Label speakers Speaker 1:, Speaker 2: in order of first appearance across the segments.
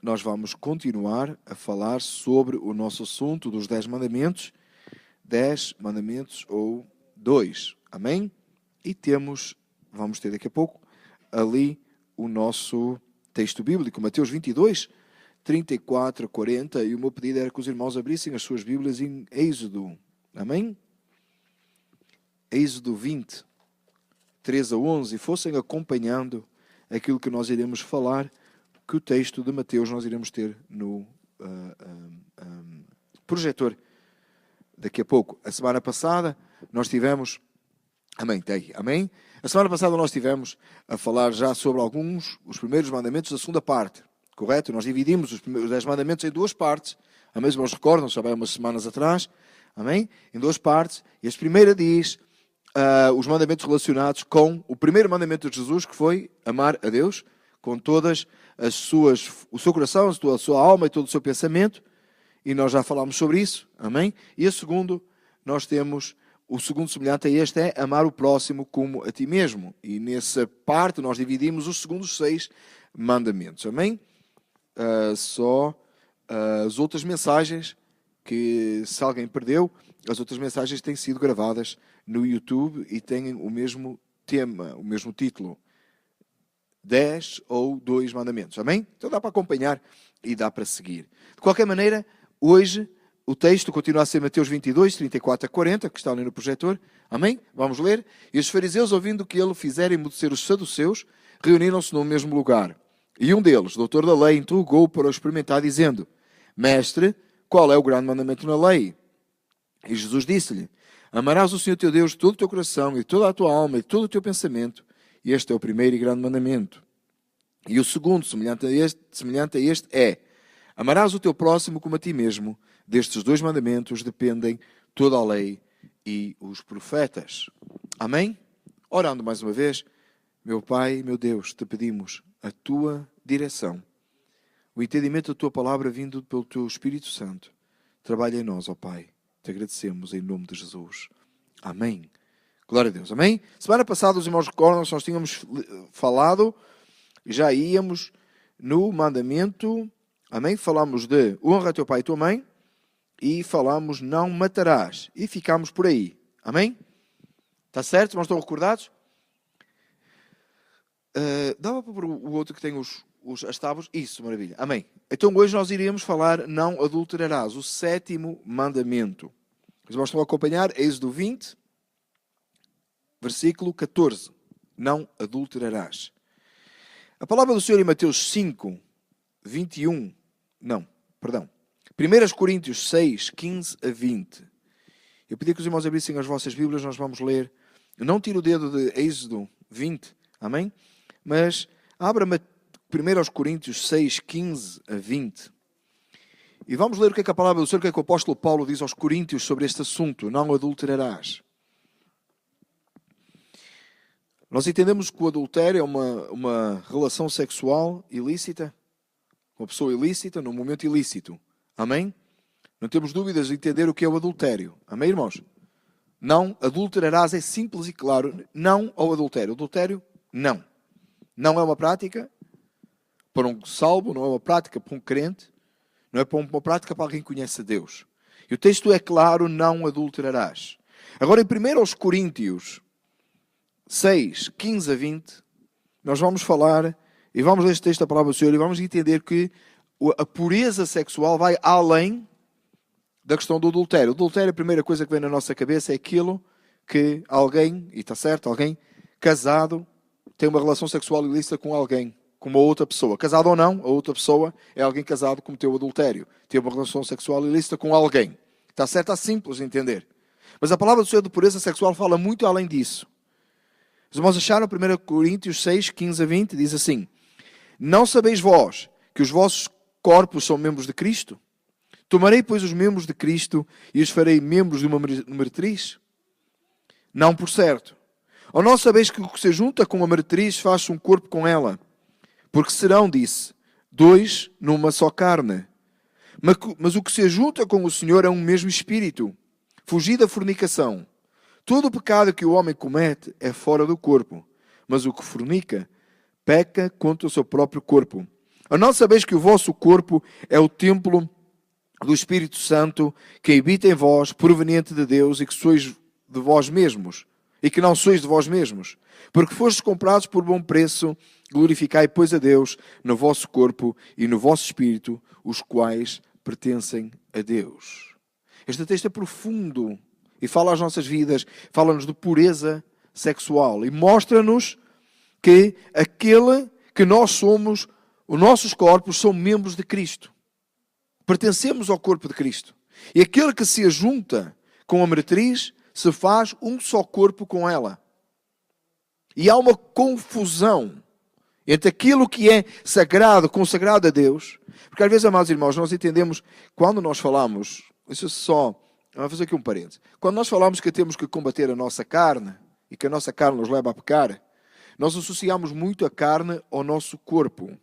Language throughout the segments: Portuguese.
Speaker 1: nós vamos continuar a falar sobre o nosso assunto dos 10 mandamentos. 10 mandamentos ou 2. Amém? E vamos ter daqui a pouco, ali o nosso texto bíblico, Mateus 22, 34 a 40. E o meu pedido era que os irmãos abrissem as suas Bíblias em Êxodo. Amém? Êxodo 20, 3 a 11. E fossem acompanhando aquilo que nós iremos falar, que o texto de Mateus nós iremos ter no projetor daqui a pouco. A semana passada nós tivemos... Amém, tem. Amém? A semana passada nós tivemos a falar já sobre os primeiros mandamentos da segunda parte. Correto? Nós dividimos os 10 mandamentos em duas partes. Amém? Os irmãos recordam, já vai umas semanas atrás. Amém? Em duas partes. E a primeira diz os mandamentos relacionados com o primeiro mandamento de Jesus, que foi amar a Deus com todas o seu coração, toda a sua alma e todo o seu pensamento. E nós já falámos sobre isso. Amém? E o segundo semelhante a este é amar o próximo como a ti mesmo. E nessa parte nós dividimos os segundos 6 mandamentos. Amém? As outras mensagens, que se alguém perdeu, as outras mensagens têm sido gravadas no YouTube e têm o mesmo tema, o mesmo título. 10 ou 2 mandamentos. Amém? Então dá para acompanhar e dá para seguir. De qualquer maneira, hoje o texto continua a ser Mateus 22, 34 a 40, que está ali no projetor. Amém? Vamos ler. E os fariseus, ouvindo que ele fizera emudecer os saduceus, reuniram-se no mesmo lugar. E um deles, doutor da lei, interrogou para o experimentar, dizendo: Mestre, qual é o grande mandamento na lei? E Jesus disse-lhe: Amarás o Senhor teu Deus de todo o teu coração, e de toda a tua alma, e de todo o teu pensamento. E este é o primeiro e grande mandamento. E o segundo, semelhante a este, é: Amarás o teu próximo como a ti mesmo. Destes 2 mandamentos dependem toda a lei e os profetas. Amém? Orando mais uma vez, meu Pai, meu Deus, te pedimos a tua direção, o entendimento da tua palavra vindo pelo teu Espírito Santo. Trabalha em nós, ó Pai. Te agradecemos em nome de Jesus. Amém. Glória a Deus. Amém? Semana passada, os irmãos recordam-se, nós tínhamos falado, já íamos no mandamento, amém? Falámos de honra a teu pai e tua mãe, e falámos não matarás, e ficámos por aí. Amém? Está certo? Irmãos, estão recordados? Dava para pôr o outro que tem as tábuas? Isso, maravilha. Amém. Então hoje nós iríamos falar não adulterarás, o 7º mandamento. Os irmãos estão a acompanhar Êxodo 20, versículo 14. Não adulterarás. A palavra do Senhor em Mateus 5, 21, não, perdão. 1 Coríntios 6, 15 a 20. Eu pedi que os irmãos abrissem as vossas Bíblias, nós vamos ler. Eu não tiro o dedo de Êxodo 20, amém? Mas abra 1 Coríntios 6, 15 a 20. E vamos ler o que é que a palavra do Senhor, o que é que o apóstolo Paulo diz aos Coríntios sobre este assunto. Não adulterarás. Nós entendemos que o adultério é uma relação sexual ilícita, com uma pessoa ilícita, num momento ilícito. Amém? Não temos dúvidas de entender o que é o adultério. Amém, irmãos? Não adulterarás é simples e claro. Não ao adultério. Adultério, não. Não é uma prática para um salvo, não é uma prática para um crente, não é uma prática para alguém que conhece a Deus. E o texto é claro, não adulterarás. Agora, em 1 Coríntios 6, 15 a 20, nós vamos falar, e vamos ler este texto da palavra do Senhor, e vamos entender que a pureza sexual vai além da questão do adultério. O adultério, a primeira coisa que vem na nossa cabeça é aquilo que alguém, e está certo, alguém casado, tem uma relação sexual ilícita com alguém, com uma outra pessoa. Casado ou não, a outra pessoa é alguém casado que cometeu adultério. Tem uma relação sexual ilícita com alguém. Está certo? Está simples de entender. Mas a palavra do Senhor de pureza sexual fala muito além disso. Os irmãos acharam 1 Coríntios 6, 15 a 20, diz assim: Não sabeis vós que os vossos corpos são membros de Cristo? Tomarei, pois, os membros de Cristo e os farei membros de uma meretriz? Não, por certo. Ou não sabeis que o que se junta com a meretriz faz-se um corpo com ela? Porque serão, disse, 2 numa só carne. Mas o que se junta com o Senhor é um mesmo espírito. Fugi da fornicação. Todo o pecado que o homem comete é fora do corpo, mas o que fornica peca contra o seu próprio corpo. Ou não sabeis que o vosso corpo é o templo do Espírito Santo que habita em vós, proveniente de Deus, e que sois de vós mesmos, e que não sois de vós mesmos? Porque fostes comprados por bom preço, glorificai, pois, a Deus no vosso corpo e no vosso espírito, os quais pertencem a Deus. Este texto é profundo e fala às nossas vidas, fala-nos de pureza sexual e mostra-nos que aquele que nós somos, os nossos corpos são membros de Cristo. Pertencemos ao corpo de Cristo. E aquele que se ajunta com a meretriz se faz um só corpo com ela. E há uma confusão entre aquilo que é sagrado, consagrado a Deus. Porque às vezes, amados irmãos, nós entendemos, quando nós falamos, vamos fazer aqui um parênteses. Quando nós falamos que temos que combater a nossa carne, e que a nossa carne nos leva a pecar, nós associamos muito a carne ao nosso corpo.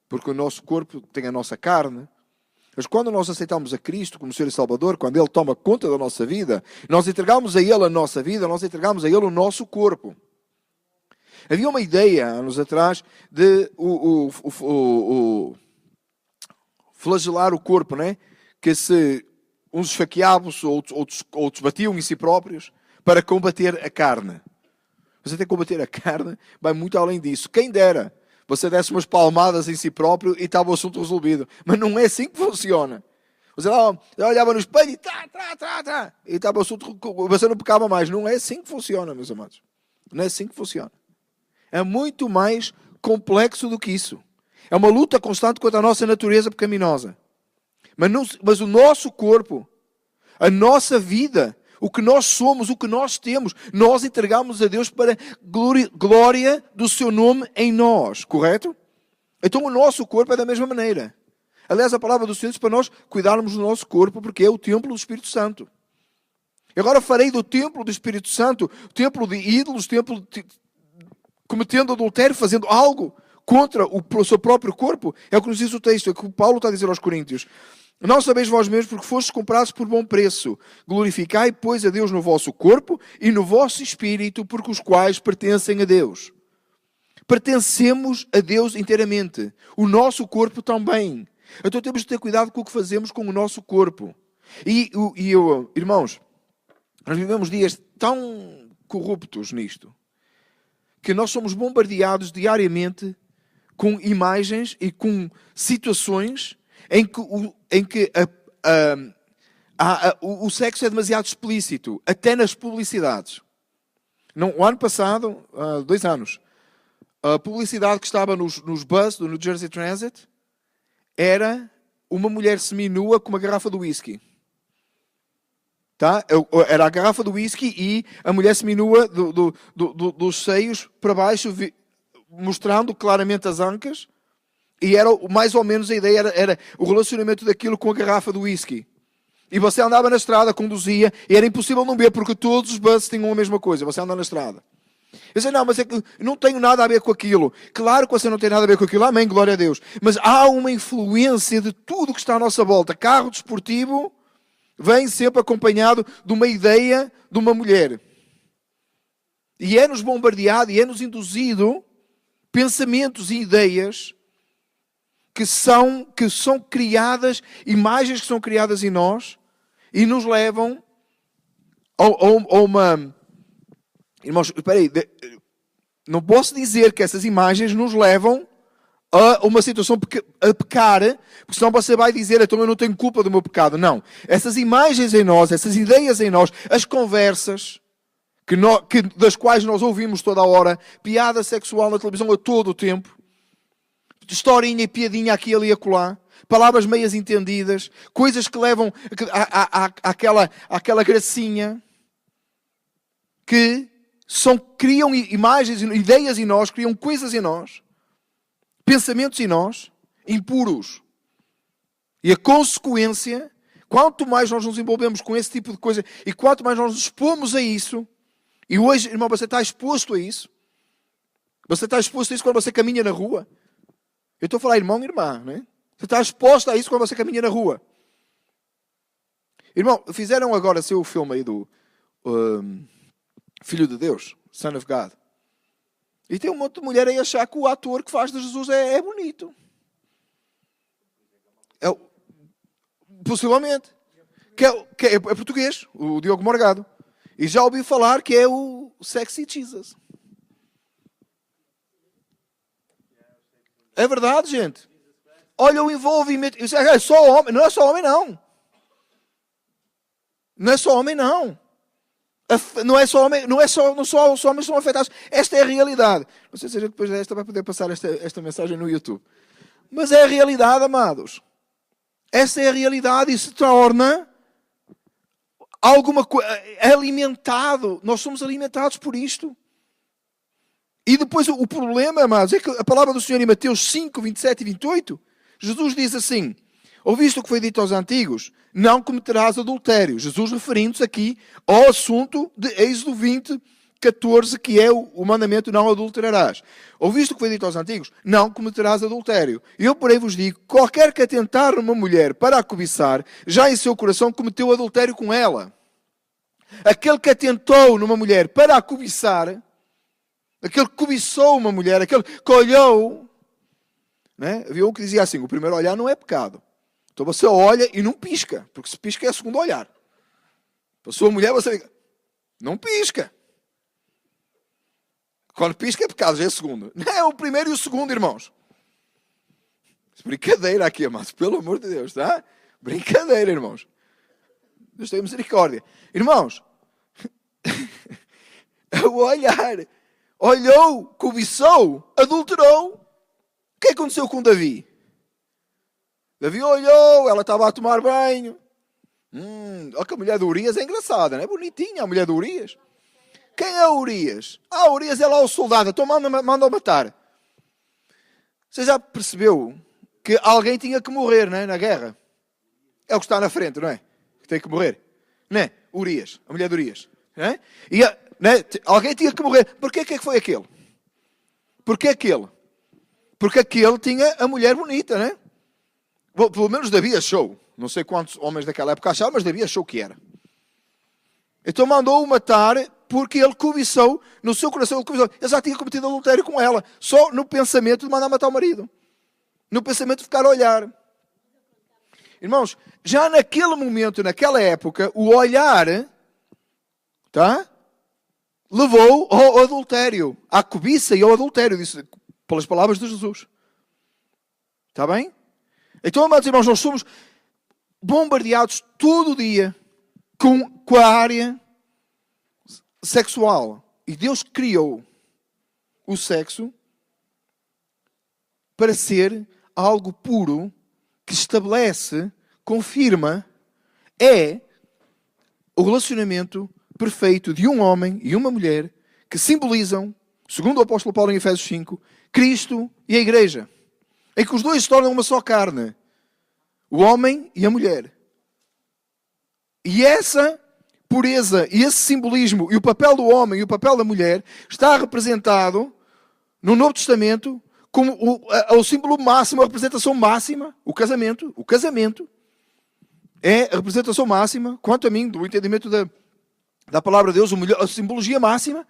Speaker 1: Porque o nosso corpo tem a nossa carne. Mas quando nós aceitamos a Cristo como Senhor e Salvador, quando Ele toma conta da nossa vida, nós entregamos a Ele a nossa vida, nós entregamos a Ele o nosso corpo. Havia uma ideia, anos atrás, de flagelar o corpo, né? Que se uns esfaqueavam, outros batiam em si próprios, para combater a carne. Você tem que combater a carne, vai muito além disso. Quem dera você desse umas palmadas em si próprio e estava o assunto resolvido. Mas não é assim que funciona. Você lá olhava no espelho e e estava o assunto, você não pecava mais. Não é assim que funciona, meus amados. Não é assim que funciona. É muito mais complexo do que isso. É uma luta constante contra a nossa natureza pecaminosa. Mas o nosso corpo, a nossa vida, o que nós somos, o que nós temos, nós entregamos a Deus para glória do seu nome em nós. Correto? Então o nosso corpo é da mesma maneira. Aliás, a palavra do Senhor diz para nós cuidarmos do nosso corpo, porque é o templo do Espírito Santo. E agora farei do templo do Espírito Santo, templo de ídolos, templo cometendo adultério, fazendo algo contra o seu próprio corpo. É o que nos diz o texto, é o que Paulo está a dizer aos Coríntios. Não sabeis vós mesmos, porque fostes comprados por bom preço. Glorificai, pois, a Deus no vosso corpo e no vosso espírito, porque os quais pertencem a Deus. Pertencemos a Deus inteiramente. O nosso corpo também. Então temos de ter cuidado com o que fazemos com o nosso corpo. Irmãos, nós vivemos dias tão corruptos nisto, que nós somos bombardeados diariamente com imagens e com situações em que o sexo é demasiado explícito, até nas publicidades. O ano passado, 2 anos, a publicidade que estava nos bus do New Jersey Transit era uma mulher seminua com uma garrafa de whisky. Tá? Era a garrafa do whisky e a mulher seminua dos seios para baixo, mostrando claramente as ancas. E era mais ou menos a ideia, era o relacionamento daquilo com a garrafa do whisky. E você andava na estrada, conduzia, e era impossível não ver, porque todos os buses tinham a mesma coisa. Você anda na estrada. Eu disse, não, mas é que não tenho nada a ver com aquilo. Claro que você não tem nada a ver com aquilo. Amém, glória a Deus. Mas há uma influência de tudo que está à nossa volta. Carro desportivo vem sempre acompanhado de uma ideia de uma mulher. E é-nos bombardeado e é-nos induzido pensamentos e ideias que são criadas, imagens que são criadas em nós e nos levam a uma... Irmãos, espera aí, não posso dizer que essas imagens nos levam a uma situação a pecar, porque senão você vai dizer, então eu não tenho culpa do meu pecado. Não. Essas imagens em nós, essas ideias em nós, as conversas das quais nós ouvimos toda a hora, piada sexual na televisão a todo o tempo, historinha e piadinha aqui, ali e acolá, palavras meias entendidas, coisas que levam àquela gracinha, que criam imagens, ideias em nós, criam coisas em nós, pensamentos em nós, impuros. E a consequência, quanto mais nós nos envolvemos com esse tipo de coisa, e quanto mais nós nos expomos a isso, e hoje, irmão, você está exposto a isso. Você está exposto a isso quando você caminha na rua. Eu estou a falar irmão e irmã, né? Você está exposto a isso quando você caminha na rua. Irmão, fizeram agora o filme aí do Filho de Deus, Son of God. E tem um monte de mulher aí a achar que o ator que faz de Jesus é bonito. Possivelmente. É português, o Diogo Morgado. E já ouvi falar que é o Sexy Jesus. É verdade, gente. Olha o envolvimento. Isso é só homem. Não é só homem, não. Não é só homem, não. Não é só homem, não só os homens são afetados. Esta é a realidade. Não sei se a gente depois desta vai poder passar esta mensagem no YouTube. Mas é a realidade, amados. Esta é a realidade e se torna alguma coisa alimentado. Nós somos alimentados por isto. E depois o problema, amados, é que a palavra do Senhor em Mateus 5, 27 e 28, Jesus diz assim: ouviste o que foi dito aos antigos? Não cometerás adultério. Jesus referindo-se aqui ao assunto de Êxodo 20, 14, que é o mandamento não adulterarás. Ouviste o que foi dito aos antigos? Não cometerás adultério. Eu, porém, vos digo, qualquer que atentar numa mulher para a cobiçar, já em seu coração cometeu adultério com ela. Aquele que atentou numa mulher para a cobiçar, aquele que cobiçou uma mulher, aquele que olhou, né? Havia um que dizia assim: o primeiro olhar não é pecado. Então você olha e não pisca, porque se pisca é o segundo olhar. Para a sua mulher você diga, não pisca. Quando pisca é pecado, já é o segundo. Não é o primeiro e o segundo, irmãos. Brincadeira aqui, amados, pelo amor de Deus, tá? Brincadeira, irmãos. Deus tenha misericórdia. Irmãos, o olhar, olhou, cobiçou, adulterou. O que aconteceu com Davi? Davi olhou, ela estava a tomar banho. Olha que a mulher de Urias é engraçada, não é? Bonitinha a mulher de Urias. Quem é Urias? Urias é lá o soldado, então manda matar. Você já percebeu que alguém tinha que morrer, não é? Na guerra? É o que está na frente, não é? Que tem que morrer. Não é? Urias, a mulher de Urias. Não é? E, não é? Alguém tinha que morrer. Porquê que foi aquele? Porquê aquele? Porque aquele tinha a mulher bonita, não é? Pelo menos Davi achou. Não sei quantos homens daquela época acharam, mas Davi achou que era. Então mandou-o matar porque ele cobiçou, no seu coração ele cobiçou. Ele já tinha cometido adultério com ela. Só no pensamento de mandar matar o marido. No pensamento de ficar a olhar. Irmãos, já naquele momento, naquela época, o olhar, tá? Levou ao adultério. À cobiça e ao adultério, disse, pelas palavras de Jesus. Está bem? Então, amados irmãos, nós somos bombardeados todo o dia com a área sexual. E Deus criou o sexo para ser algo puro que estabelece, confirma, é o relacionamento perfeito de um homem e uma mulher que simbolizam, segundo o apóstolo Paulo em Efésios 5, Cristo e a Igreja. Em que os dois se tornam uma só carne. O homem e a mulher. E essa pureza e esse simbolismo e o papel do homem e o papel da mulher está representado no Novo Testamento como o símbolo máximo, a representação máxima, o casamento. O casamento é a representação máxima, quanto a mim, do entendimento da palavra de Deus, a simbologia máxima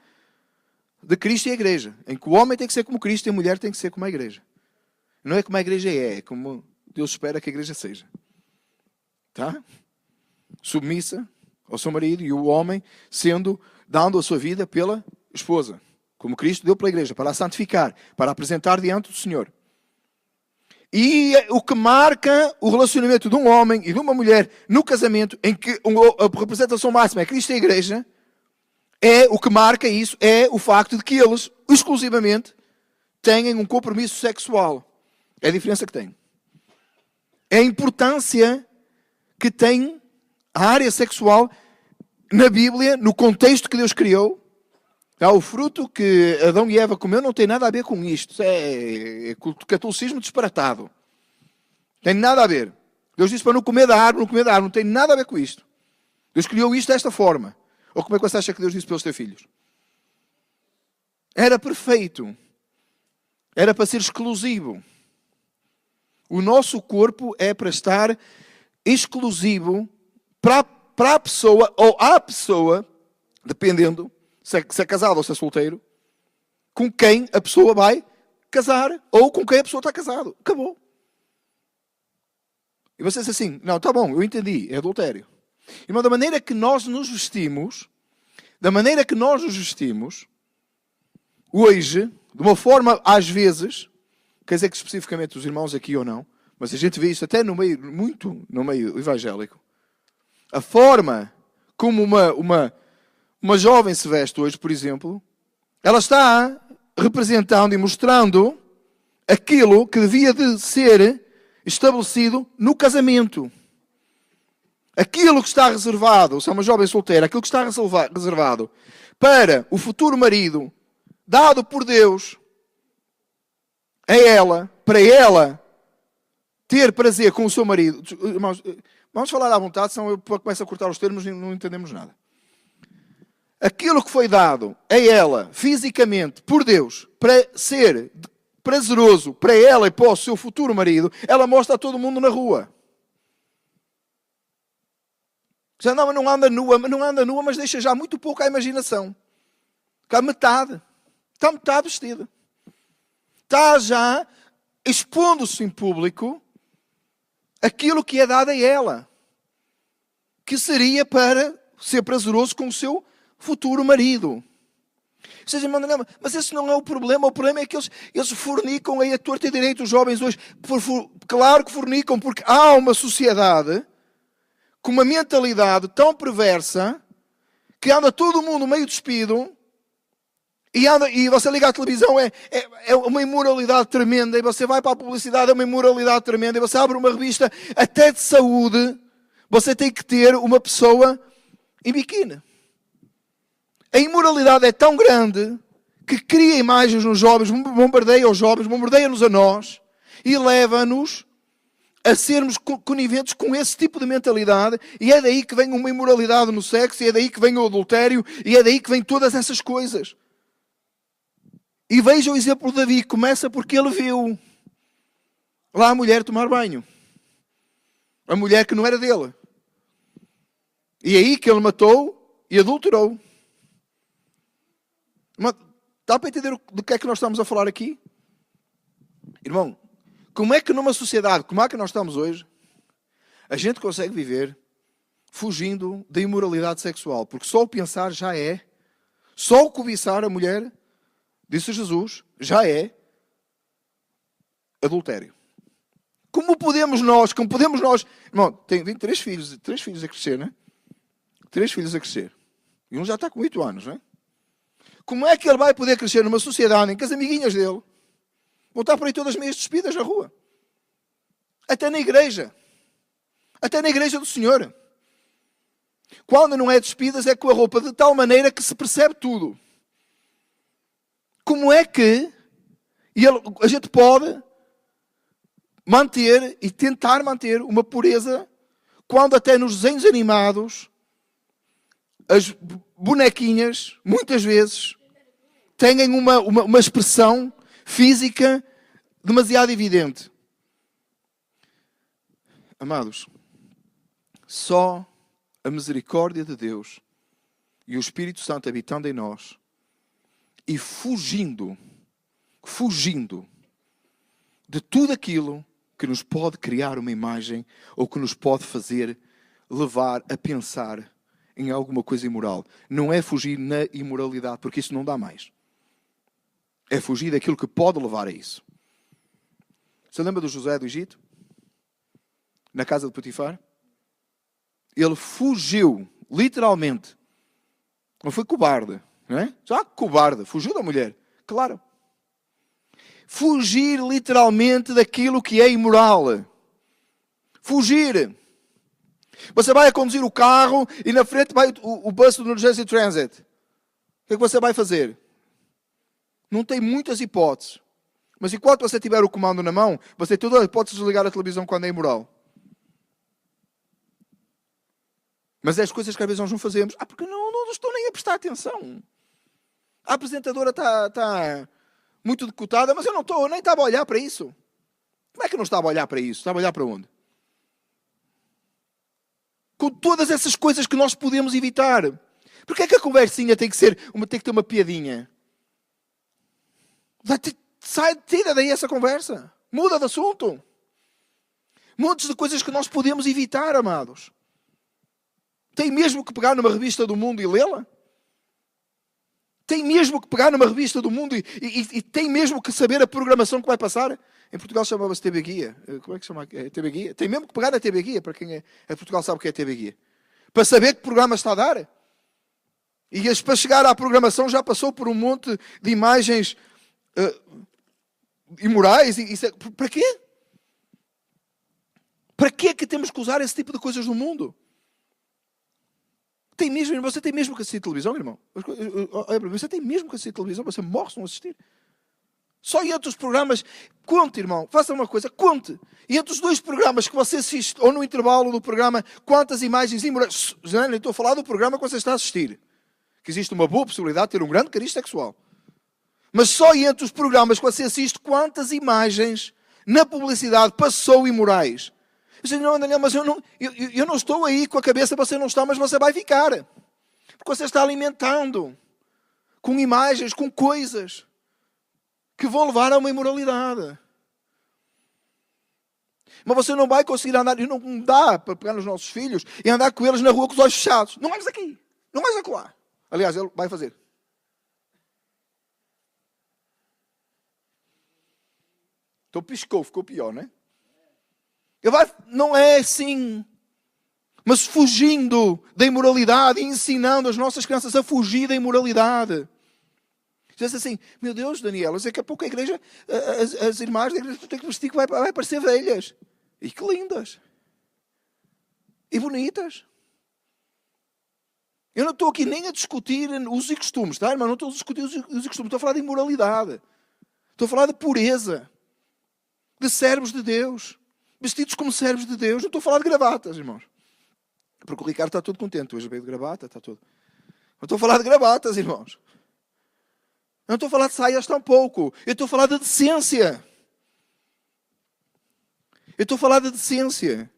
Speaker 1: de Cristo e a Igreja. Em que o homem tem que ser como Cristo e a mulher tem que ser como a Igreja. Não é como a Igreja é como Deus espera que a Igreja seja. Tá? Submissa ao seu marido e o homem dando a sua vida pela esposa. Como Cristo deu pela Igreja, para a santificar, para a apresentar diante do Senhor. E o que marca o relacionamento de um homem e de uma mulher no casamento, em que a representação máxima é Cristo e a Igreja, o que marca isso é o facto de que eles, exclusivamente, tenham um compromisso sexual. É a diferença que tem. É a importância que tem a área sexual na Bíblia, no contexto que Deus criou. O fruto que Adão e Eva comeu não tem nada a ver com isto. Isso é catolicismo disparatado. Tem nada a ver. Deus disse para não comer da árvore, não tem nada a ver com isto. Deus criou isto desta forma. Ou como é que você acha que Deus disse para os teus filhos? Era perfeito. Era para ser exclusivo. O nosso corpo é para estar exclusivo para a pessoa ou à pessoa, dependendo se é casado ou se é solteiro, com quem a pessoa vai casar ou com quem a pessoa está casado. Acabou. E você diz assim, não, tá bom, eu entendi, é adultério. Irmão, da maneira que nós nos vestimos, hoje, de uma forma, às vezes, quer dizer que especificamente os irmãos aqui ou não, mas a gente vê isso até muito no meio evangélico. A forma como uma jovem se veste hoje, por exemplo, ela está representando e mostrando aquilo que devia de ser estabelecido no casamento. Aquilo que está reservado, se é uma jovem solteira, aquilo que está reservado para o futuro marido, dado por Deus a ela, para ela ter prazer com o seu marido. Irmãos, vamos falar à vontade, senão eu começo a cortar os termos e não entendemos nada. Aquilo que foi dado a ela, fisicamente, por Deus, para ser prazeroso para ela e para o seu futuro marido, ela mostra a todo mundo na rua. Já não anda nua, mas deixa já muito pouco à imaginação. Está metade vestida. Está já expondo-se em público aquilo que é dado a ela, que seria para ser prazeroso com o seu futuro marido. Ou seja, mas esse não é o problema é que eles fornicam aí a torta e direito, os jovens hoje. Claro que fornicam, porque há uma sociedade com uma mentalidade tão perversa que anda todo mundo meio despido e você liga à televisão, é uma imoralidade tremenda, e você vai para a publicidade, é uma imoralidade tremenda, e você abre uma revista até de saúde, você tem que ter uma pessoa em biquíni. A imoralidade é tão grande que cria imagens nos jovens, bombardeia os jovens, bombardeia-nos a nós e leva-nos a sermos coniventes com esse tipo de mentalidade, e é daí que vem uma imoralidade no sexo, e é daí que vem o adultério, e é daí que vem todas essas coisas. E veja o exemplo de Davi, começa porque ele viu lá a mulher tomar banho. A mulher que não era dele. E é aí que ele matou e adulterou. Mas, dá para entender do que é que nós estamos a falar aqui? Irmão, como é que numa sociedade como a que nós estamos hoje, a gente consegue viver fugindo da imoralidade sexual? Porque só o pensar já é, só o cobiçar a mulher, disse Jesus, já é adultério. Como podemos nós, irmão, tem 3 filhos a crescer, não é? 3 filhos a crescer. E um já está com 8 anos, não é? Como é que ele vai poder crescer numa sociedade em que as amiguinhas dele vão estar por aí todas meias despidas na rua? Até na igreja do Senhor. Quando não é despidas, é com a roupa de tal maneira que se percebe tudo. Como é que a gente pode manter e tentar manter uma pureza quando até nos desenhos animados as bonequinhas, muitas vezes, têm uma expressão física demasiado evidente? Amados, só a misericórdia de Deus e o Espírito Santo habitando em nós e fugindo de tudo aquilo que nos pode criar uma imagem ou que nos pode fazer levar a pensar em alguma coisa imoral. Não é fugir na imoralidade, porque isso não dá mais. É fugir daquilo que pode levar a isso. Você lembra do José do Egito? Na casa de Potifar? Ele fugiu, literalmente. Não foi cobarde, não é? Já cobarde, fugiu da mulher. Claro. Fugir literalmente daquilo que é imoral. Fugir. Você vai a conduzir o carro e na frente vai o bus do New Jersey Transit. O que é que você vai fazer? Não tem muitas hipóteses. Mas enquanto você tiver o comando na mão, você tem toda a hipótese de desligar a televisão quando é imoral. Mas é as coisas que às vezes nós não fazemos. Porque não estou nem a prestar atenção. A apresentadora está muito decotada, mas eu nem estava a olhar para isso. Como é que eu não estava a olhar para isso? Estava a olhar para onde? Com todas essas coisas que nós podemos evitar. Porquê é que a conversinha tem que ter uma piadinha? Tira daí essa conversa. Muda de assunto. Montes de coisas que nós podemos evitar, amados. Tem mesmo que pegar numa revista do mundo e lê-la? Tem mesmo que pegar numa revista do mundo e tem mesmo que saber a programação que vai passar? Em Portugal chamava-se TV Guia. Como é que se chama? TV Guia? Tem mesmo que pegar na TV Guia, para quem é Portugal sabe o que é TV Guia. Para saber que programa está a dar. E para chegar à programação já passou por um monte de imagens imorais. Para quê? Para que é que temos que usar esse tipo de coisas no mundo? Você tem mesmo que assistir televisão, irmão? Você tem mesmo que assistir televisão? Você morre se não assistir. Só entre os programas, conte, irmão, faça uma coisa, conte. E entre os 2 programas que você assiste, ou no intervalo do programa, quantas imagens imorais. Já nem estou a falar do programa que você está a assistir. Que existe uma boa possibilidade de ter um grande cariz sexual. Mas só entre os programas que você assiste, quantas imagens na publicidade passou imorais. Eu disse, não, Daniel, mas eu não estou aí com a cabeça, você não está, mas você vai ficar. Porque você está alimentando com imagens, com coisas que vão levar a uma imoralidade. Mas você não vai conseguir andar, e não dá para pegar nos nossos filhos e andar com eles na rua com os olhos fechados. Não vais aqui, não vais acolá. Aliás, ele vai fazer. Então piscou, ficou pior, não é? Não é assim, mas fugindo da imoralidade, ensinando as nossas crianças a fugir da imoralidade. Diz assim, meu Deus, Daniel, daqui a pouco a igreja, as irmãs da igreja têm que vestir que vai parecer velhas. E que lindas. E bonitas. Eu não estou aqui nem a discutir usos e costumes, tá, irmão? Não estou a discutir usos e costumes, estou a falar de imoralidade. Estou a falar de pureza. De servos de Deus. Vestidos como servos de Deus. Não estou a falar de gravatas, irmãos. Porque o Ricardo está todo contente. Hoje veio de gravata, está todo... Não estou a falar de gravatas, irmãos. Não estou a falar de saias tampouco. Eu estou a falar de decência. Eu estou a falar de decência.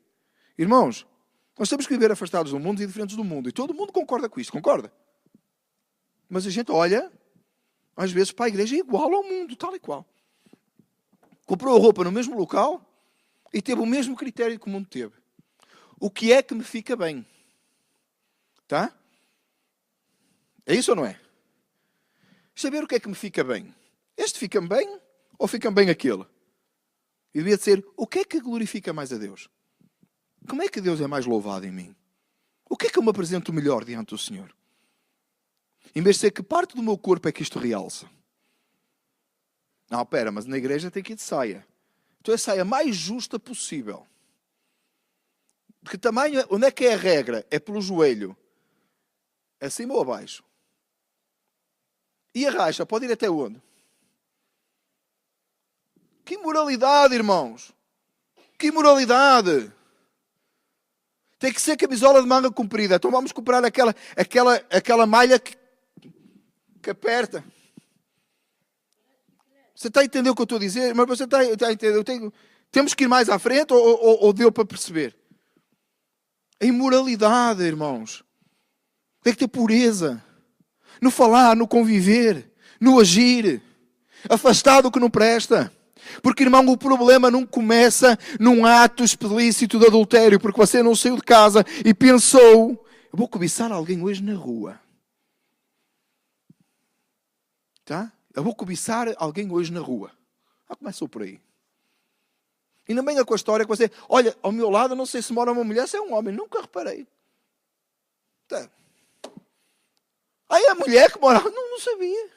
Speaker 1: Irmãos, nós temos que viver afastados do mundo e diferentes do mundo. E todo mundo concorda com isto, concorda? Mas a gente olha, às vezes, para a igreja igual ao mundo, tal e qual. Comprou a roupa no mesmo local e teve o mesmo critério que o mundo teve. O que é que me fica bem? Tá? É isso ou não é? Saber o que é que me fica bem. Este fica-me bem ou fica-me bem aquele? E devia ser, o que é que glorifica mais a Deus? Como é que Deus é mais louvado em mim? O que é que eu me apresento melhor diante do Senhor? Em vez de ser que parte do meu corpo é que isto realça. Não, espera, mas na igreja tem que ir de saia. Então é a saia mais justa possível. De que tamanho, onde é que é a regra? É pelo joelho. Acima ou abaixo? E a racha pode ir até onde? Que imoralidade, irmãos! Que imoralidade! Tem que ser camisola de manga comprida. Então vamos comprar aquela malha que aperta. Você está a entender o que eu estou a dizer? Mas você está a entender? Temos que ir mais à frente ou deu para perceber? A imoralidade, irmãos. Tem que ter pureza. No falar, no conviver, no agir. Afastado do que não presta. Porque, irmão, o problema não começa num ato explícito de adultério. Porque você não saiu de casa e pensou, eu vou cobiçar alguém hoje na rua. Tá? Eu vou cobiçar alguém hoje na rua. Começou por aí. E não venha com a história que você... Olha, ao meu lado, não sei se mora uma mulher, se é um homem. Nunca reparei. Tá. Aí a mulher que mora... Não sabia.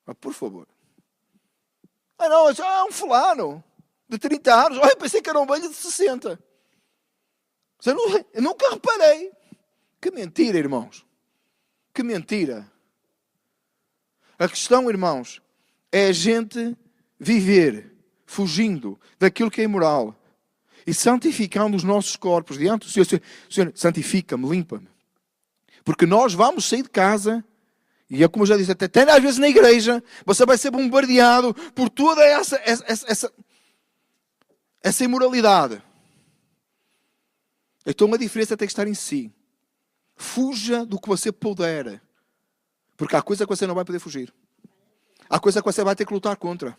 Speaker 1: Mas, por favor. Não, é um fulano. De 30 anos. Olha, eu pensei que era um velho de 60. Eu nunca reparei. Que mentira, irmãos. Que mentira. A questão, irmãos, é a gente viver fugindo daquilo que é imoral e santificando os nossos corpos diante do Senhor. Senhor, santifica-me, limpa-me. Porque nós vamos sair de casa e é como eu já disse, até às vezes na igreja, você vai ser bombardeado por toda essa imoralidade. Então a diferença tem que estar em si. Fuja do que você puder. Porque há coisa que você não vai poder fugir. Há coisa que você vai ter que lutar contra.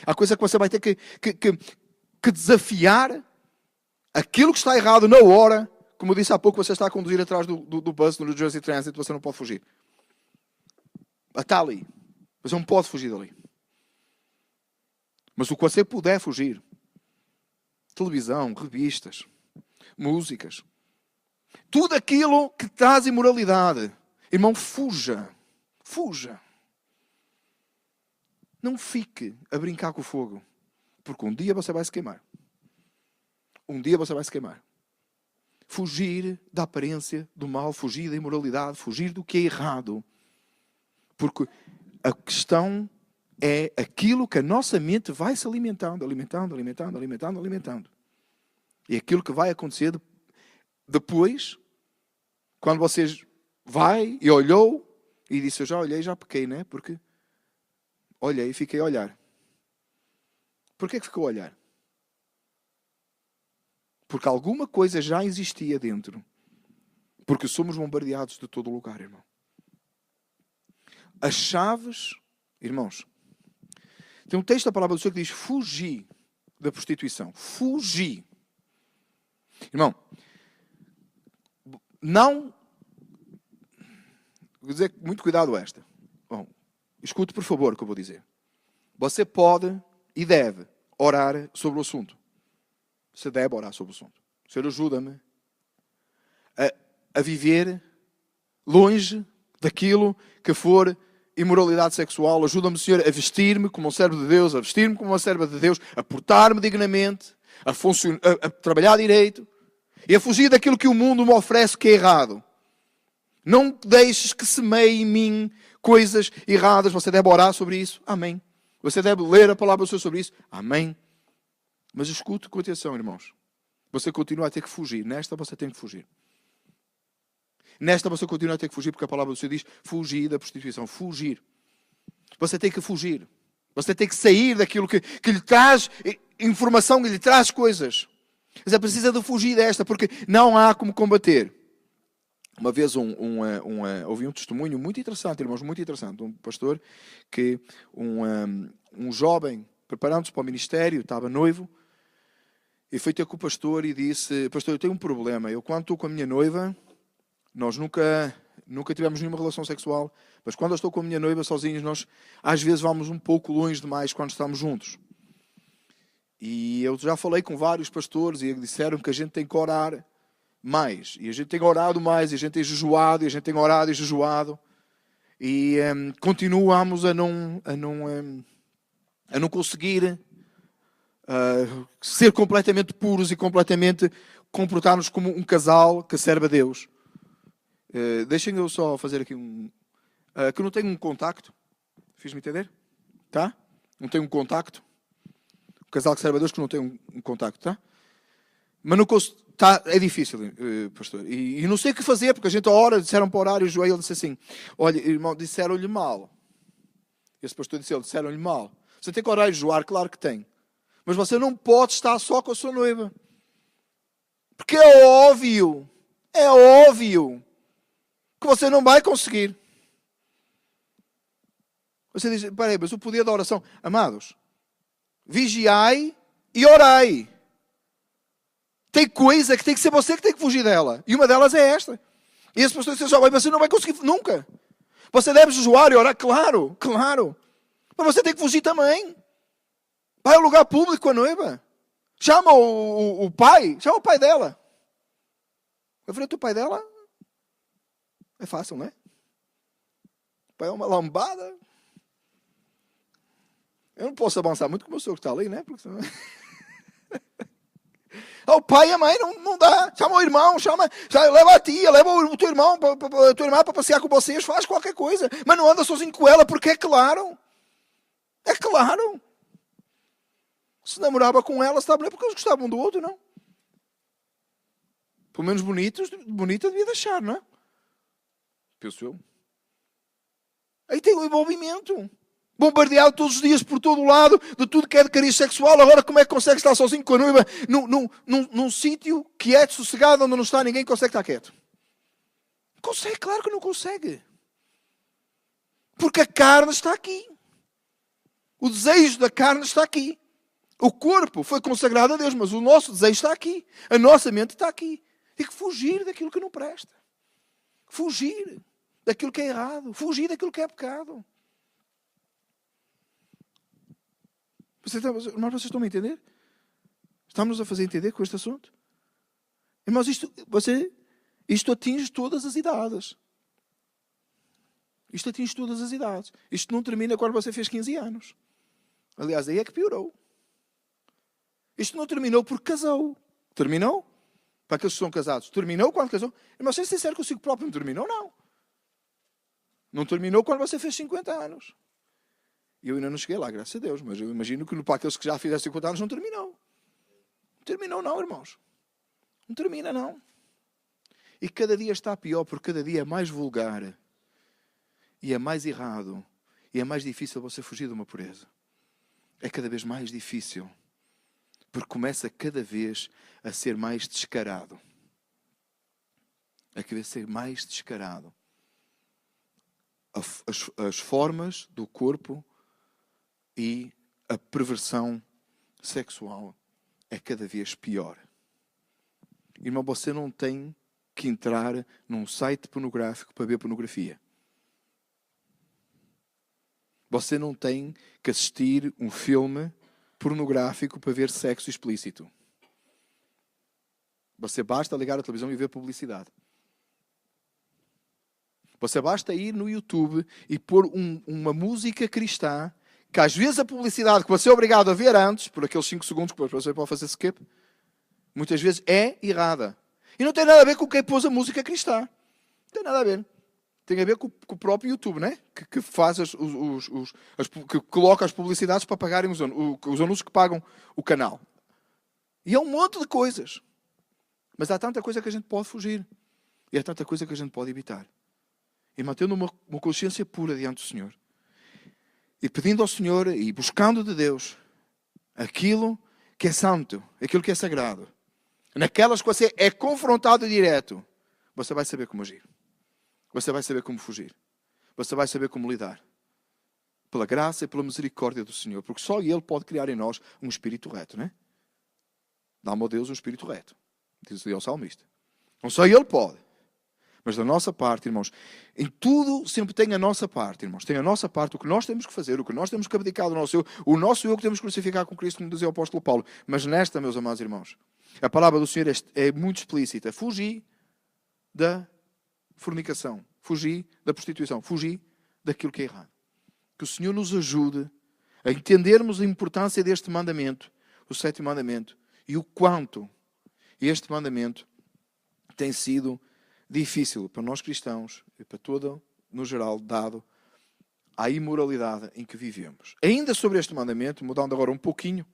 Speaker 1: Há coisa que você vai ter que que desafiar aquilo que está errado na hora. Como eu disse há pouco, você está a conduzir atrás do bus no New Jersey Transit, você não pode fugir. Está ali. Você não pode fugir dali. Mas o que você puder fugir, televisão, revistas, músicas, tudo aquilo que traz imoralidade, irmão, fuja. Fuja. Não fique a brincar com o fogo, porque um dia você vai se queimar. Um dia você vai se queimar. Fugir da aparência do mal, fugir da imoralidade, fugir do que é errado. Porque a questão é aquilo que a nossa mente vai se alimentando. E aquilo que vai acontecer depois, quando você vai e olhou e disse, eu já olhei, já pequei, né? Porque olhei e fiquei a olhar. Porquê que ficou a olhar? Porque alguma coisa já existia dentro. Porque somos bombardeados de todo lugar, irmão. As chaves, irmãos, tem um texto da palavra do Senhor que diz, fugi da prostituição. Fugi. Irmão, não, vou dizer muito cuidado esta. Bom, escute por favor o que eu vou dizer. Você pode e deve orar sobre o assunto. Você deve orar sobre o assunto. Senhor, ajuda-me a viver longe daquilo que for imoralidade sexual. Ajuda-me, Senhor, a vestir-me como um servo de Deus, a vestir-me como uma serva de Deus, a portar-me dignamente, a trabalhar direito e a fugir daquilo que o mundo me oferece que é errado. Não deixes que semeie em mim coisas erradas. Você deve orar sobre isso. Amém. Você deve ler a palavra do Senhor sobre isso. Amém. Mas escute com atenção, irmãos. Você continua a ter que fugir. Nesta você tem que fugir. Nesta você continua a ter que fugir porque a palavra do Senhor diz fugir da prostituição. Fugir. Você tem que fugir. Você tem que sair daquilo que lhe traz informação, que lhe traz coisas. Você precisa de fugir desta porque não há como combater. Uma vez ouvi um testemunho muito interessante, irmãos, muito interessante. Um pastor que um jovem preparando-se para o ministério, estava noivo, e foi ter com o pastor e disse, pastor, eu tenho um problema. Eu quando estou com a minha noiva, nós nunca tivemos nenhuma relação sexual, mas quando eu estou com a minha noiva sozinhos, nós às vezes vamos um pouco longe demais quando estamos juntos. E eu já falei com vários pastores e disseram que a gente tem que orar mais. E a gente tem orado mais, e a gente tem jejuado, e a gente tem orado e jejuado. E continuamos a não conseguir ser completamente puros e completamente comportar-nos como um casal que serve a Deus. Deixem eu só fazer aqui que eu não tenho um contacto. Fiz-me entender? Tá? Não tenho um contacto. Um casal que serve a Deus que não tem um contacto, tá? Mas não é difícil, pastor. E não sei o que fazer, porque a gente a hora, disseram para orar, e o joelho disse assim, olha, irmão, disseram-lhe mal. Esse pastor disse, disseram-lhe mal. Você tem que orar e jejuar? Claro que tem. Mas você não pode estar só com a sua noiva. Porque é óbvio que você não vai conseguir. Você diz, peraí, mas o poder da oração. Amados, vigiai e orai. Tem coisa que tem que ser você que tem que fugir dela. E uma delas é esta. E esse pastor disse, você não vai conseguir nunca. Você deve jejuar e orar, claro. Mas você tem que fugir também. Vai ao lugar público com a noiva. Chama o pai. Chama o pai dela. Eu falei, o pai dela? É fácil, não é? O pai é uma lambada. Eu não posso avançar muito com o meu senhor que está ali, né? Porque senão... O pai e a mãe não dá. Chama o irmão, leva a tia, leva o teu irmão, a tua irmã para passear com vocês, faz qualquer coisa. Mas não anda sozinho com ela, porque é claro. É claro. Se namorava com ela, estava bem porque eles gostavam um do outro, não? Pelo menos bonita devia deixar, não é? Penso eu. Aí tem o envolvimento. Bombardeado todos os dias por todo o lado, de tudo que é de cariz sexual. Agora como é que consegue estar sozinho com a noiva num sítio quieto, sossegado, onde não está ninguém, consegue estar quieto? Consegue, claro que não consegue. Porque a carne está aqui. O desejo da carne está aqui. O corpo foi consagrado a Deus, mas o nosso desejo está aqui. A nossa mente está aqui. Tem que fugir daquilo que não presta. Fugir daquilo que é errado. Fugir daquilo que é pecado. Irmãos, vocês estão a entender? Estamos a fazer entender com este assunto? Irmãos, isto atinge todas as idades. Isto atinge todas as idades. Isto não termina quando você fez 15 anos. Aliás, aí é que piorou. Isto não terminou porque casou. Terminou? Para aqueles que são casados. Terminou quando casou? Irmão, ser sincero consigo próprio, não terminou? Não. Não terminou quando você fez 50 anos. Eu ainda não cheguei lá, graças a Deus. Mas eu imagino que para aqueles que já fizeram 50 anos não terminou. Não terminou não, irmãos. Não termina não. E cada dia está pior, porque cada dia é mais vulgar. E é mais errado. E é mais difícil você fugir de uma pureza. É cada vez mais difícil. Porque começa cada vez a ser mais descarado. A cada vez ser mais descarado. As formas do corpo e a perversão sexual é cada vez pior. Irmão, você não tem que entrar num site pornográfico para ver pornografia. Você não tem que assistir um filme pornográfico para ver sexo explícito. Você basta ligar a televisão e ver publicidade. Você basta ir no YouTube e pôr uma música cristã, que às vezes a publicidade que você é obrigado a ver antes, por aqueles 5 segundos que você pode fazer skip, muitas vezes é errada. E não tem nada a ver com quem pôs a música cristã. Não tem nada a ver. Tem a ver com o próprio YouTube, né? Que faz que coloca as publicidades para pagarem os anúncios que pagam o canal. E é um monte de coisas. Mas há tanta coisa que a gente pode fugir. E há tanta coisa que a gente pode evitar. E mantendo uma consciência pura diante do Senhor. E pedindo ao Senhor e buscando de Deus aquilo que é santo, aquilo que é sagrado. Naquelas que você é confrontado direto, você vai saber como agir. Você vai saber como fugir. Você vai saber como lidar. Pela graça e pela misericórdia do Senhor. Porque só Ele pode criar em nós um espírito reto, não é? Dá-me a Deus um espírito reto. Diz o salmista. Não só Ele pode. Mas da nossa parte, irmãos, em tudo sempre tem a nossa parte, irmãos. Tem a nossa parte, o que nós temos que fazer, o que nós temos que abdicar do nosso eu, o nosso eu que temos que crucificar com Cristo, como dizia o apóstolo Paulo. Mas nesta, meus amados irmãos, a palavra do Senhor é muito explícita. Fugi da fornicação. Fugi da prostituição. Fugi daquilo que é errado. Que o Senhor nos ajude a entendermos a importância deste mandamento, o 7º mandamento, e o quanto este mandamento tem sido difícil para nós cristãos e para todo, no geral, dado à imoralidade em que vivemos. Ainda sobre este mandamento, mudando agora um pouquinho,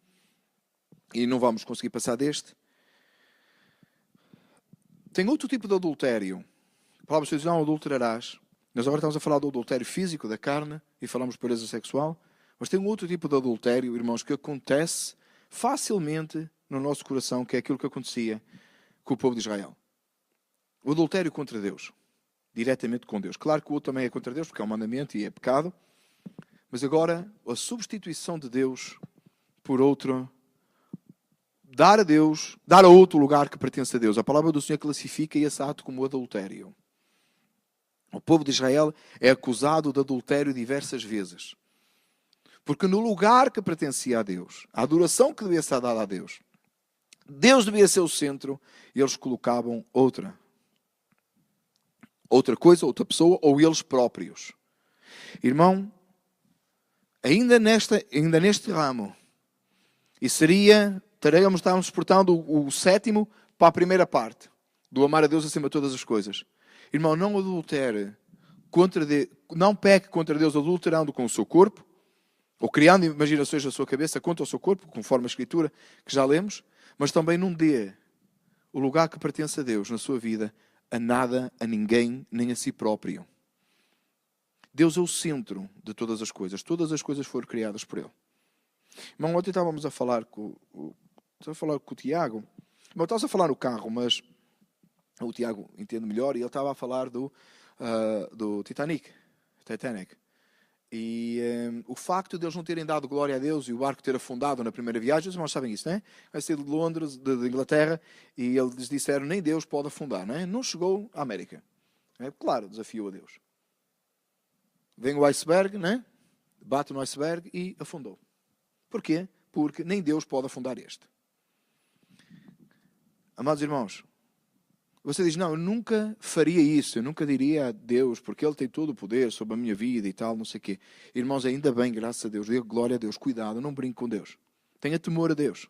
Speaker 1: e não vamos conseguir passar deste, tem outro tipo de adultério. A palavra diz, não adulterarás. Nós agora estamos a falar do adultério físico, da carne, e falamos de pureza sexual, mas tem um outro tipo de adultério, irmãos, que acontece facilmente no nosso coração, que é aquilo que acontecia com o povo de Israel. O adultério contra Deus. Diretamente com Deus. Claro que o outro também é contra Deus, porque é um mandamento e é pecado. Mas agora, a substituição de Deus por outro. Dar a outro lugar que pertence a Deus. A palavra do Senhor classifica esse ato como adultério. O povo de Israel é acusado de adultério diversas vezes. Porque no lugar que pertencia a Deus, a adoração que devia ser dada a Deus, Deus devia ser o centro e eles colocavam outra coisa, outra pessoa, ou eles próprios. Irmão, ainda neste ramo, e estávamos portando o 7º para a primeira parte, do amar a Deus acima de todas as coisas. Irmão, não adultere não peque contra Deus adulterando com o seu corpo, ou criando imaginações na sua cabeça contra o seu corpo, conforme a Escritura que já lemos, mas também não dê o lugar que pertence a Deus na sua vida a nada, a ninguém, nem a si próprio. Deus é o centro de todas as coisas. Todas as coisas foram criadas por Ele. Irmão, ontem estávamos a falar com o Tiago. Irmão, estávamos a falar no carro, mas o Tiago entende melhor, e ele estava a falar do Titanic. E o facto de eles não terem dado glória a Deus e o barco ter afundado na primeira viagem, os irmãos sabem isso, não é? Vai ser de Londres, de Inglaterra, e eles disseram, nem Deus pode afundar, não é? Não chegou à América. É? Claro, desafiou a Deus. Vem o iceberg, não é? Bate no iceberg e afundou. Porquê? Porque nem Deus pode afundar este. Amados irmãos, você diz, não, eu nunca faria isso, eu nunca diria a Deus, porque Ele tem todo o poder sobre a minha vida e tal, não sei o quê. Irmãos, ainda bem, graças a Deus, dê glória a Deus, cuidado, não brinque com Deus. Tenha temor a Deus.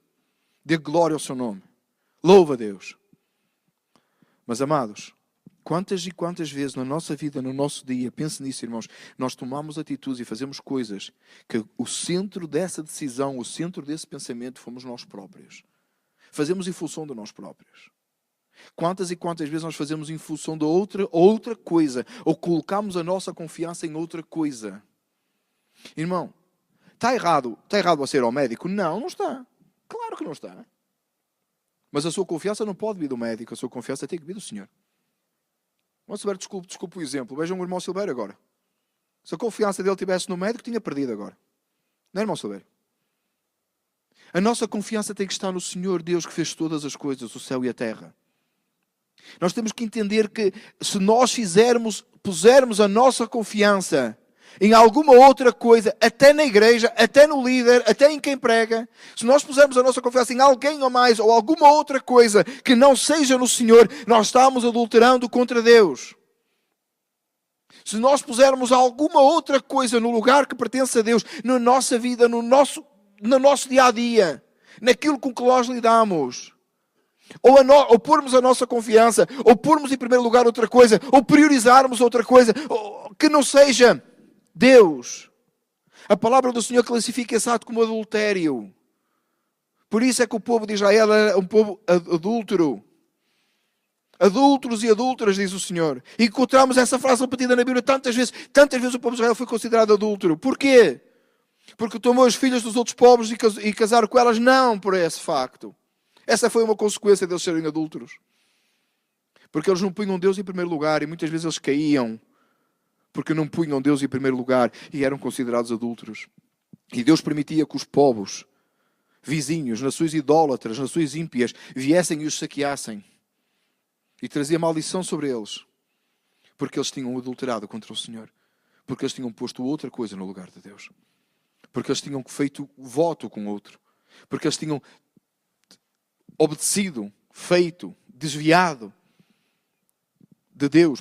Speaker 1: Dê glória ao seu nome. Louva a Deus. Mas, amados, quantas e quantas vezes na nossa vida, no nosso dia, pense nisso, irmãos, nós tomamos atitudes e fazemos coisas que o centro dessa decisão, o centro desse pensamento fomos nós próprios. Fazemos em função de nós próprios. Quantas e quantas vezes nós fazemos em função de outra coisa, ou colocamos a nossa confiança em outra coisa. Irmão, está errado você ir ao médico? Não, não está. Claro que não está. Mas a sua confiança não pode vir do médico, a sua confiança tem que vir do Senhor. Irmão Silvério, desculpe o exemplo. Vejam o irmão Silvério agora. Se a confiança dele estivesse no médico, tinha perdido agora. Não é, irmão Silvério? A nossa confiança tem que estar no Senhor Deus que fez todas as coisas, o céu e a terra. Nós temos que entender que se nós pusermos a nossa confiança em alguma outra coisa, até na igreja, até no líder, até em quem prega, se nós pusermos a nossa confiança em alguém ou mais, ou alguma outra coisa que não seja no Senhor, nós estamos adulterando contra Deus. Se nós pusermos alguma outra coisa no lugar que pertence a Deus, na nossa vida, no nosso dia a dia, naquilo com que nós lidamos, ou pormos a nossa confiança, ou pormos em primeiro lugar outra coisa, ou priorizarmos outra coisa, que não seja Deus. A palavra do Senhor classifica esse ato como adultério. Por isso é que o povo de Israel era um povo adúltero. Adúlteros e adúlteras, diz o Senhor. E encontramos essa frase repetida na Bíblia tantas vezes o povo de Israel foi considerado adúltero. Porquê? Porque tomou as filhas dos outros povos e casaram com elas? Não por esse facto. Essa foi uma consequência deles serem adúlteros. Porque eles não punham Deus em primeiro lugar e muitas vezes eles caíam porque não punham Deus em primeiro lugar e eram considerados adúlteros. E Deus permitia que os povos vizinhos, nações idólatras, nações ímpias, viessem e os saqueassem. E trazia maldição sobre eles. Porque eles tinham adulterado contra o Senhor. Porque eles tinham posto outra coisa no lugar de Deus. Porque eles tinham feito voto com outro. Porque eles tinham obedecido, feito, desviado de Deus.